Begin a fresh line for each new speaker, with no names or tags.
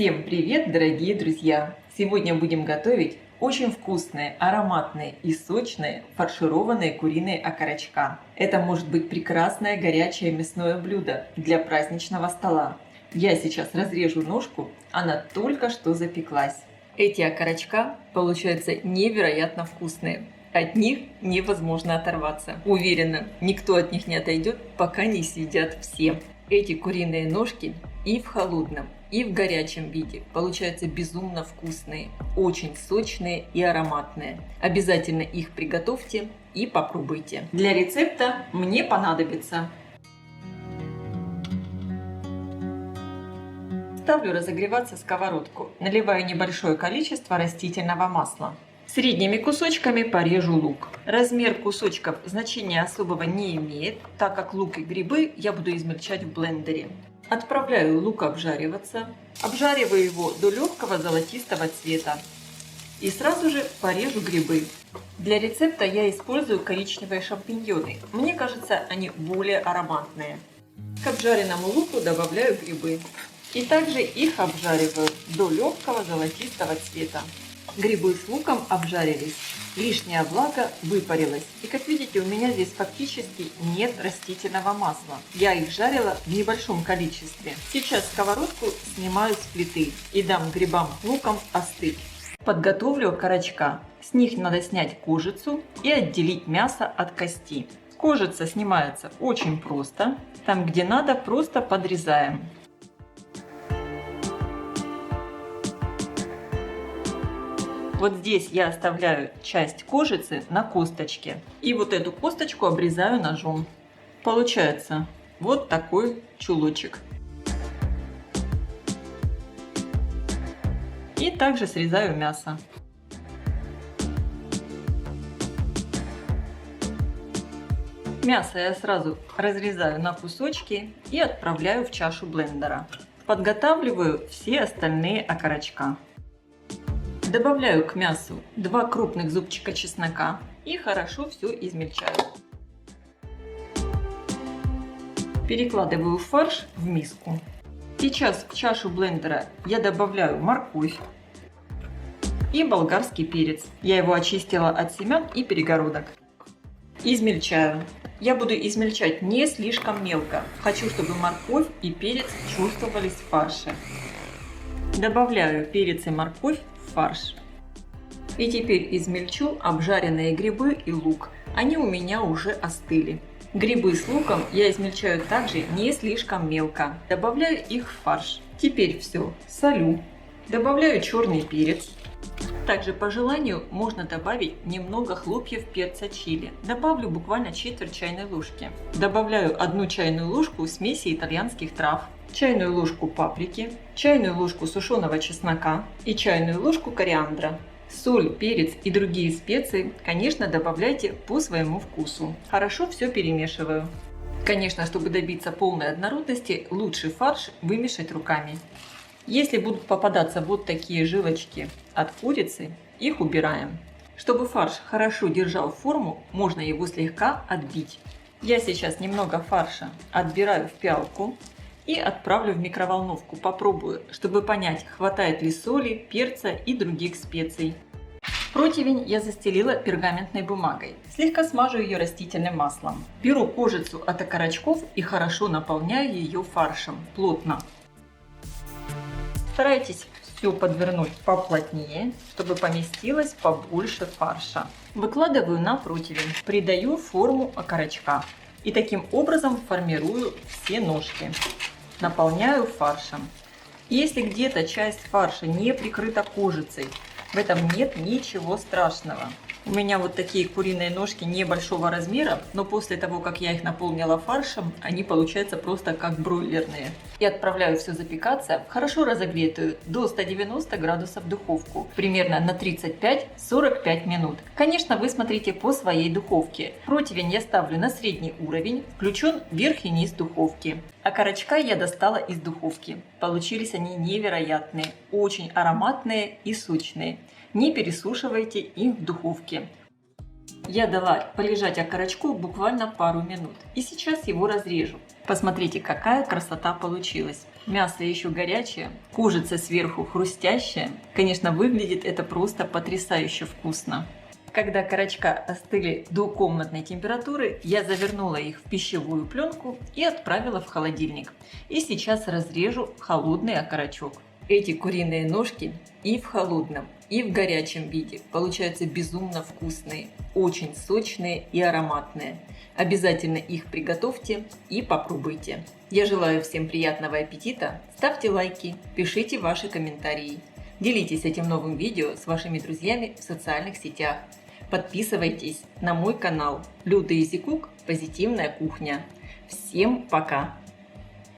Всем привет, дорогие друзья! Сегодня будем готовить очень вкусные, ароматные и сочные фаршированные куриные окорочка. Это может быть прекрасное горячее мясное блюдо для праздничного стола. Я сейчас разрежу ножку, она только что запеклась. Эти окорочка получаются невероятно вкусные. От них невозможно оторваться. Уверена, никто от них не отойдет, пока не съедят все. Эти куриные ножки и в холодном, и в горячем виде получаются безумно вкусные, очень сочные и ароматные. Обязательно их приготовьте и попробуйте. Для рецепта мне понадобится: ставлю разогреваться сковородку, наливаю небольшое количество растительного масла. Средними кусочками порежу лук. Размер кусочков значения особого не имеет, так как лук и грибы я буду измельчать в блендере. Отправляю лук обжариваться. Обжариваю его до легкого золотистого цвета. И сразу же порежу грибы. Для рецепта я использую коричневые шампиньоны. Мне кажется, они более ароматные. К обжаренному луку добавляю грибы. И также их обжариваю до легкого золотистого цвета. Грибы с луком обжарились, лишняя влага выпарилась. И как видите, у меня здесь фактически нет растительного масла. Я их жарила в небольшом количестве. Сейчас сковородку снимаю с плиты и дам грибам с луком остыть. Подготовлю окорочка. С них надо снять кожицу и отделить мясо от кости. Кожица снимается очень просто. Там, где надо, просто подрезаем. Вот здесь я оставляю часть кожицы на косточке. И вот эту косточку обрезаю ножом. Получается вот такой чулочек. И также срезаю мясо. Мясо я сразу разрезаю на кусочки и отправляю в чашу блендера. Подготавливаю все остальные окорочка. Добавляю к мясу 2 крупных зубчика чеснока и хорошо все измельчаю. Перекладываю фарш в миску. Сейчас в чашу блендера я добавляю морковь и болгарский перец. Я его очистила от семян и перегородок. Измельчаю. Я буду измельчать не слишком мелко. Хочу, чтобы морковь и перец чувствовались в фарше. Добавляю перец и морковь в фарш. И теперь измельчу обжаренные грибы и лук. Они у меня уже остыли. Грибы с луком я измельчаю также не слишком мелко. Добавляю их в фарш. Теперь все солю. Добавляю черный перец. Также по желанию можно добавить немного хлопьев перца чили. Добавлю буквально четверть чайной ложки. Добавляю 1 чайную ложку смеси итальянских трав, чайную ложку паприки, чайную ложку сушеного чеснока и чайную ложку кориандра. Соль, перец и другие специи, конечно, добавляйте по своему вкусу. Хорошо все перемешиваю. Конечно, чтобы добиться полной однородности, лучше фарш вымешать руками. Если будут попадаться вот такие жилочки от курицы, их убираем. Чтобы фарш хорошо держал форму, можно его слегка отбить. Я сейчас немного фарша отбираю в пиалку и отправлю в микроволновку. Попробую, чтобы понять, хватает ли соли, перца и других специй. Противень я застелила пергаментной бумагой. Слегка смажу ее растительным маслом. Беру кожицу от окорочков и хорошо наполняю ее фаршем, плотно. Старайтесь все подвернуть поплотнее, чтобы поместилось побольше фарша. Выкладываю на противень, придаю форму окорочка и таким образом формирую все ножки. Наполняю фаршем. Если где-то часть фарша не прикрыта кожицей, в этом нет ничего страшного. У меня вот такие куриные ножки небольшого размера, но после того, как я их наполнила фаршем, они получаются просто как бройлерные. И отправляю все запекаться в хорошо разогретую до 190 градусов духовку, примерно на 35-45 минут. Конечно, вы смотрите по своей духовке. Противень я ставлю на средний уровень, включен верх и низ духовки. Окорочка я достала из духовки. Получились они невероятные, очень ароматные и сочные. Не пересушивайте их в духовке. Я дала полежать окорочку буквально пару минут. И сейчас его разрежу. Посмотрите, какая красота получилась. Мясо еще горячее, кожица сверху хрустящая. Конечно, выглядит это просто потрясающе вкусно. Когда окорочка остыли до комнатной температуры, я завернула их в пищевую пленку и отправила в холодильник. И сейчас разрежу холодный окорочок. Эти куриные ножки и в холодном, и в горячем виде получаются безумно вкусные, очень сочные и ароматные. Обязательно их приготовьте и попробуйте. Я желаю всем приятного аппетита, ставьте лайки, пишите ваши комментарии. Делитесь этим новым видео с вашими друзьями в социальных сетях. Подписывайтесь на мой канал Люда Изи Кук Позитивная кухня. Всем пока!